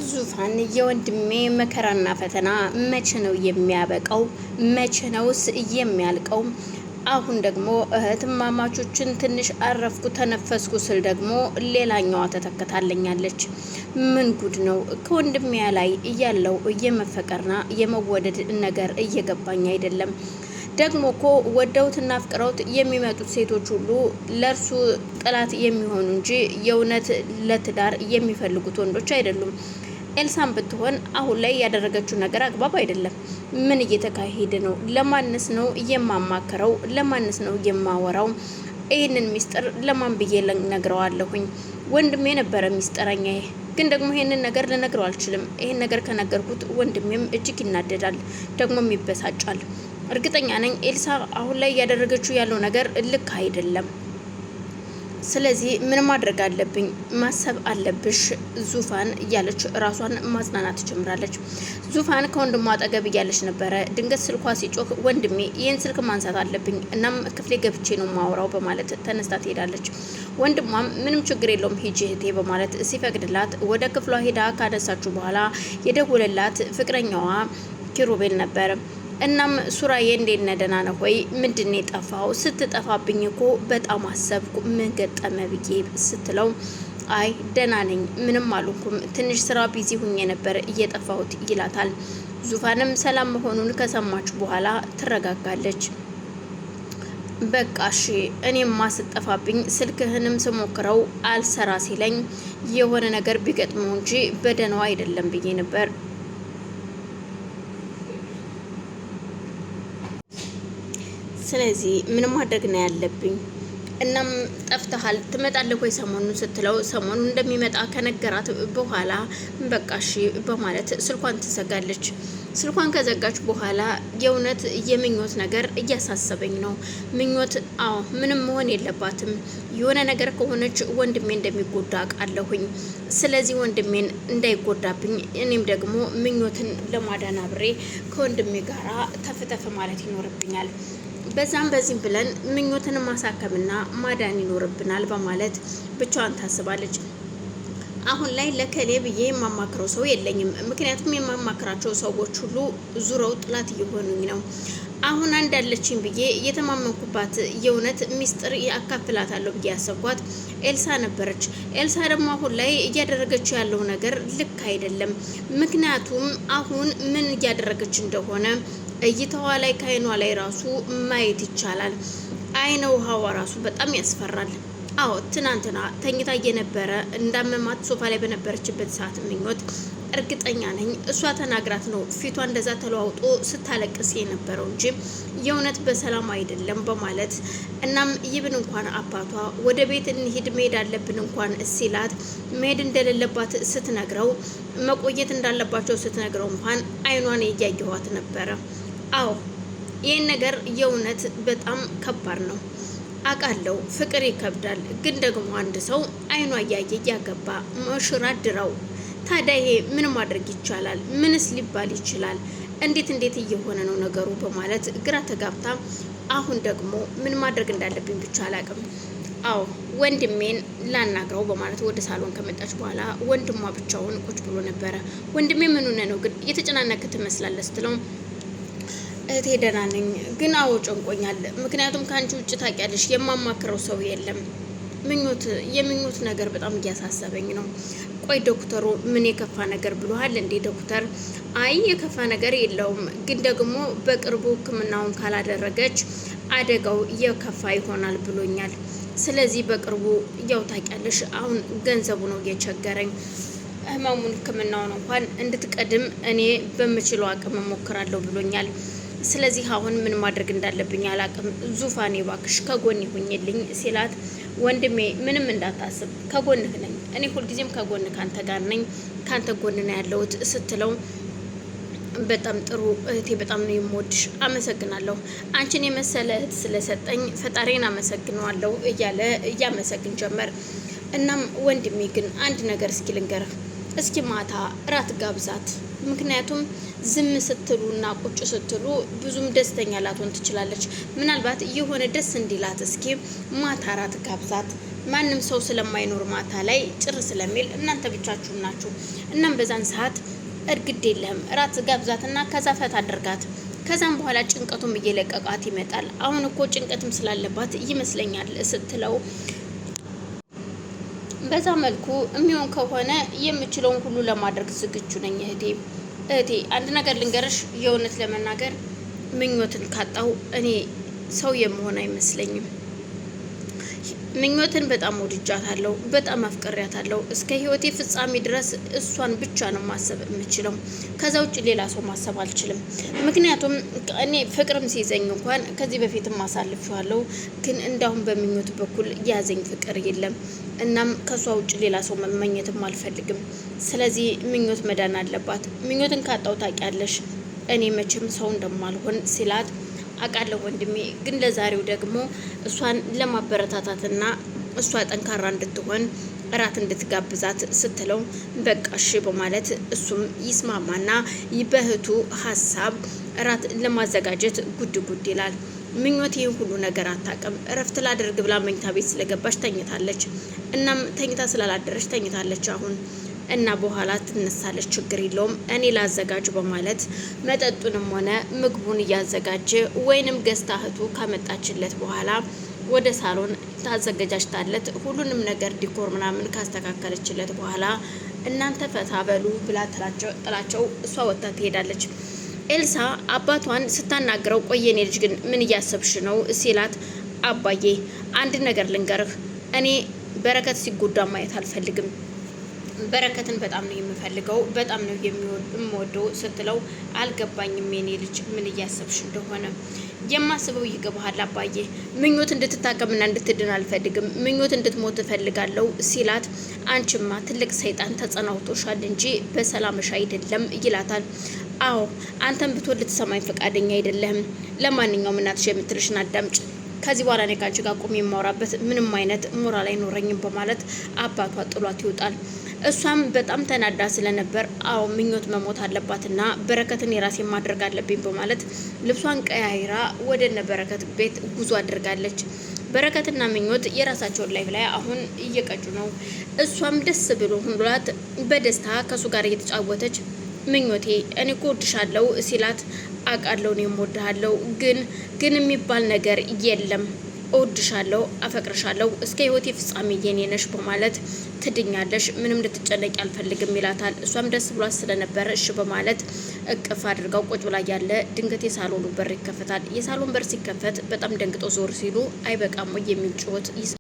ዙፋን የወንድሜ መከራና ፈተና መቼ ነው የሚያበቃው? መቼ ነውስ የሚያልቀው? አሁን ደግሞ እህትማማቾችን ትንሽ አረፍኩ ተነፈስኩ ስል ደግሞ ሌላኛዋ ተተከታለኛለች። ምን ጉድ ነው? ከወንድሜ ላይ እያለው የመፈቀርና የመወደድ ነገር እየገባኝ አይደለም። ደግሞ እኮ ወደውትና አፍቅረውት የሚመጡት ሴቶች ሁሉ ለእርሱ ጥላት የሚሆኑ እንጂ የእውነት ለትዳር የሚፈልጉት ወንዶች አይደሉም። ኤልሳን ብትሆን አሁን ላይ ያደረገችው ነገር አግባብ አይደለም። ምን እየተካሄደ ነው? ለማንስ ነው የማማከረው? ለማንስ ነው የማወራው? ይህንን ሚስጥር ለማን ብዬ ነግረዋለሁኝ? ወንድሜ ነበረ ሚስጥረኛዬ፣ ግን ደግሞ ይሄንን ነገር ልነግረው አልችልም። ይሄን ነገር ከነገርኩት ወንድሜም እጅግ ይናደዳል፣ ደግሞም ይበሳጫል። እርግጠኛ ነኝ ኤልሳ አሁን ላይ እያደረገችው ያለው ነገር ልክ አይደለም። ስለዚህ ምን ማድረግ አለብኝ? ማሰብ አለብሽ ዙፋን እያለች ራሷን ማጽናናት ትጀምራለች። ዙፋን ከወንድሟ አጠገብ እያለች ነበረ። ድንገት ስልኳ ሲጮህ ወንድሜ ይህን ስልክ ማንሳት አለብኝ፣ እናም ክፍሌ ገብቼ ነው ማወራው በማለት ተነስታ ትሄዳለች። ወንድሟም ምንም ችግር የለውም ሂጂ እህቴ በማለት ሲፈቅድላት ወደ ክፍሏ ሄዳ ካነሳችሁ በኋላ የደወለላት ፍቅረኛዋ ኪሩቤል ነበር። እናም ሱራዬ እንዴት ነህ? ደህና ነህ ወይ? ምንድን ነው የጠፋው? ስትጠፋብኝ እኮ በጣም አሰብኩ፣ ምን ገጠመ ብዬ ስትለው አይ ደህና ነኝ፣ ምንም አልኩም፣ ትንሽ ስራ ቢዚ ሁኜ ነበር እየጠፋሁት ይላታል። ዙፋንም ሰላም መሆኑን ከሰማች በኋላ ትረጋጋለች። በቃ እሺ፣ እኔማ ስጠፋብኝ ስልክህንም ስሞክረው አልሰራ ሲለኝ የሆነ ነገር ቢገጥመው እንጂ በደህናው አይደለም ብዬ ነበር። ስለዚህ ምን ማድረግ ነው ያለብኝ? እናም ጠፍተሃል ትመጣለህ ወይ ሰሞኑን ስትለው ሰሞኑን እንደሚመጣ ከነገራት በኋላ በቃ እሺ በማለት ስልኳን ትዘጋለች። ስልኳን ከዘጋች በኋላ የእውነት የምኞት ነገር እያሳሰበኝ ነው። ምኞት ምንም መሆን የለባትም። የሆነ ነገር ከሆነች ወንድሜ እንደሚጎዳ አውቃለሁኝ። ስለዚህ ወንድሜን እንዳይጎዳብኝ እኔም ደግሞ ምኞትን ለማዳን አብሬ ከወንድሜ ጋራ ተፍተፍ ማለት ይኖርብኛል። በዛም በዚህም ብለን ምኞትን ማሳከምና ማዳን ይኖርብናል በማለት ብቻዋን ታስባለች። አሁን ላይ ለከሌ ብዬ የማማክረው ሰው የለኝም። ምክንያቱም የማማክራቸው ሰዎች ሁሉ ዙረው ጥላት እየሆኑኝ ነው። አሁን አንድ ያለችኝ ብዬ የተማመንኩባት የእውነት ሚስጥር ያካፍላታለሁ ብዬ ያሰብኳት ኤልሳ ነበረች። ኤልሳ ደግሞ አሁን ላይ እያደረገችው ያለው ነገር ልክ አይደለም። ምክንያቱም አሁን ምን እያደረገች እንደሆነ እይታዋ ላይ ከአይኗ ላይ ራሱ ማየት ይቻላል። አይነ ውሃዋ ራሱ በጣም ያስፈራል። አዎ ትናንትና ተኝታ እየነበረ እንዳመማት ሶፋ ላይ በነበረችበት ሰዓት ምኞት እርግጠኛ ነኝ እሷ ተናግራት ነው ፊቷ እንደዛ ተለዋውጦ ስታለቅስ የነበረው እንጂ የእውነት በሰላም አይደለም በማለት እናም ይብን እንኳን አባቷ ወደ ቤት እንሂድ መሄድ አለብን እንኳን ሲላት መሄድ እንደሌለባት ስትነግረው መቆየት እንዳለባቸው ስትነግረው እንኳን አይኗን እያየኋት ነበረ። አዎ ይህን ነገር የእውነት በጣም ከባድ ነው አውቃለሁ። ፍቅር ይከብዳል፣ ግን ደግሞ አንድ ሰው አይኗ እያየ እያገባ መሽራ ድረው ታዲያ ይሄ ምን ማድረግ ይቻላል? ምንስ ሊባል ይችላል? እንዴት እየሆነ ነው ነገሩ በማለት ግራ ተጋብታ አሁን ደግሞ ምን ማድረግ እንዳለብኝ ብቻ አላውቅም። አዎ ወንድሜን ላናግረው በማለት ወደ ሳሎን ከመጣች በኋላ ወንድሟ ብቻውን ቁጭ ብሎ ነበረ። ወንድሜ ምን ሆነ ነው ግን እየተጨናነክ ትመስላለህ ስትለው እህቴ ደህና ነኝ፣ ግን አዎ ጨንቆኛል። ምክንያቱም ከአንቺ ውጭ ታውቂያለሽ የማማክረው ሰው የለም። የምኞት ነገር በጣም እያሳሰበኝ ነው። ቆይ ዶክተሩ ምን የከፋ ነገር ብሎሃል እንዴ? ዶክተር አይ የከፋ ነገር የለውም፣ ግን ደግሞ በቅርቡ ሕክምናውን ካላደረገች አደጋው የከፋ ይሆናል ብሎኛል። ስለዚህ በቅርቡ ያው ታውቂያለሽ አሁን ገንዘቡ ነው እየቸገረኝ ህመሙን ሕክምናውን እንኳን እንድትቀድም እኔ በምችለው አቅም እሞክራለሁ ብሎኛል። ስለዚህ አሁን ምን ማድረግ እንዳለብኝ አላቅም። ዙፋኔ ባክሽ ከጎን ይሁኝልኝ ሲላት ወንድሜ ምንም እንዳታስብ ከጎንህ ነኝ፣ እኔ ሁልጊዜም ከጎን ካንተ ጋር ነኝ፣ ካንተ ጎን ነው ያለሁት ስትለው በጣም ጥሩ እህቴ፣ በጣም ነው የምወድሽ፣ አመሰግናለሁ። አንቺን የመሰለ እህት ስለሰጠኝ ፈጣሪን አመሰግነዋለሁ እያለ እያመሰግን ጀመር። እናም ወንድሜ ግን አንድ ነገር እስኪ ልንገርህ፣ እስኪ ማታ እራት ጋብዛት። ምክንያቱም ዝም ስትሉና ቁጭ ስትሉ ብዙም ደስተኛ ላትሆን ትችላለች። ምናልባት የሆነ ደስ እንዲላት እስኪ ማታ እራት ጋብዛት። ማንም ሰው ስለማይኖር ማታ ላይ ጭር ስለሚል እናንተ ብቻችሁን ናችሁ። እናም በዛን ሰዓት እርግድ የለህም እራት ጋብዛትና ከዛ ፈታ አድርጋት። ከዛም በኋላ ጭንቀቱም እየለቀቃት ይመጣል። አሁን እኮ ጭንቀትም ስላለባት ይመስለኛል ስትለው በዛ መልኩ የሚሆን ከሆነ የምችለውን ሁሉ ለማድረግ ዝግጁ ነኝ እህቴ አንድ ነገር ልንገርሽ፣ የእውነት ለመናገር ምኞትን ካጣው እኔ ሰው የምሆን አይመስለኝም። ምኞትን በጣም ወድጃታለሁ፣ በጣም አፍቅሬያታለሁ። እስከ ህይወቴ ፍጻሜ ድረስ እሷን ብቻ ነው ማሰብ የምችለው። ከዛ ውጭ ሌላ ሰው ማሰብ አልችልም። ምክንያቱም እኔ ፍቅርም ሲይዘኝ እንኳን ከዚህ በፊትም አሳልፌዋለሁ፣ ግን እንዳሁን በምኞት በኩል ያዘኝ ፍቅር የለም። እናም ከሷ ውጭ ሌላ ሰው መመኘትም አልፈልግም። ስለዚህ ምኞት መዳን አለባት። ምኞትን ካጣው ታውቂያለሽ እኔ መቼም ሰው እንደማልሆን ሲላት አውቃለሁ ወንድሜ፣ ግን ለዛሬው ደግሞ እሷን ለማበረታታትና እሷ ጠንካራ እንድትሆን እራት እንድትጋብዛት ስትለው በቃ እሺ በማለት እሱም ይስማማና በእህቱ ሀሳብ እራት ለማዘጋጀት ጉድ ይላል። ምኞት ይህን ሁሉ ነገር አታውቅም። እረፍት ላደርግ ብላ መኝታ ቤት ስለገባች ተኝታለች። እናም ተኝታ ስላላደረች ተኝታለች አሁን እና በኋላ ትነሳለች፣ ችግር የለውም እኔ ላዘጋጅ በማለት መጠጡንም ሆነ ምግቡን እያዘጋጀ ወይንም ገዝታ እህቱ ካመጣችለት በኋላ ወደ ሳሎን ታዘገጃጅታለት ሁሉንም ነገር ዲኮር ምናምን ካስተካከለችለት በኋላ እናንተ ፈታ በሉ ብላ ጥላቸው እሷ ወጥታ ትሄዳለች። ኤልሳ አባቷን ስታናግረው ቆየኔ ልጅ ግን ምን እያሰብሽ ነው ሲላት፣ አባዬ አንድ ነገር ልንገርህ፣ እኔ በረከት ሲጎዳ ማየት አልፈልግም። በረከትን በጣም ነው የምፈልገው፣ በጣም ነው የምወደው ስትለው አልገባኝም የኔ ልጅ ምን እያሰብሽ እንደሆነ። የማስበው ይገባሃል አባዬ፣ ምኞት እንድትታቀምና እንድትድን አልፈልግም፣ ምኞት እንድትሞት እፈልጋለሁ ሲላት፣ አንቺማ ትልቅ ሰይጣን ተጸናውቶሻል እንጂ በሰላምሽ አይደለም ይላታል። አዎ አንተም ብትወድ ልትሰማኝ ፈቃደኛ አይደለህም። ለማንኛውም እናትሽ የምትልሽን አዳምጭ። ከዚህ በኋላ እኔ ካንቺ ጋር ቁም የማወራበት ምንም አይነት ሞራል አይኖረኝም በማለት አባቷ ጥሏት ይወጣል። እሷም በጣም ተናዳ ስለነበር አዎ ምኞት መሞት አለባትና በረከትን የራሴ ማድረግ አለብኝ በማለት ልብሷን ቀያይራ ወደ እነ በረከት ቤት ጉዞ አድርጋለች። በረከትና ምኞት የራሳቸውን ላይፍ ላይ አሁን እየቀጩ ነው። እሷም ደስ ብሏት በደስታ ከሱ ጋር እየተጫወተች ምኞቴ እኔ እኮ እወድሻለሁ ሲላት፣ አውቃለሁ እኔም እወድሃለሁ፣ ግን የሚባል ነገር የለም እወድሻለሁ፣ አፈቅርሻለሁ፣ እስከ ህይወቴ ፍጻሜ የኔ ነሽ በማለት ትድኛለሽ፣ ምንም ልትጨነቂ አልፈልግም ይላታል። እሷም ደስ ብሏት ስለነበረ እሺ በማለት እቅፍ አድርጋው ቁጭ ብላ ያለ ድንገት የሳሎኑ በር ይከፈታል። የሳሎን በር ሲከፈት በጣም ደንግጦ ዞር ሲሉ አይበቃም ወይ የሚል ጩኸት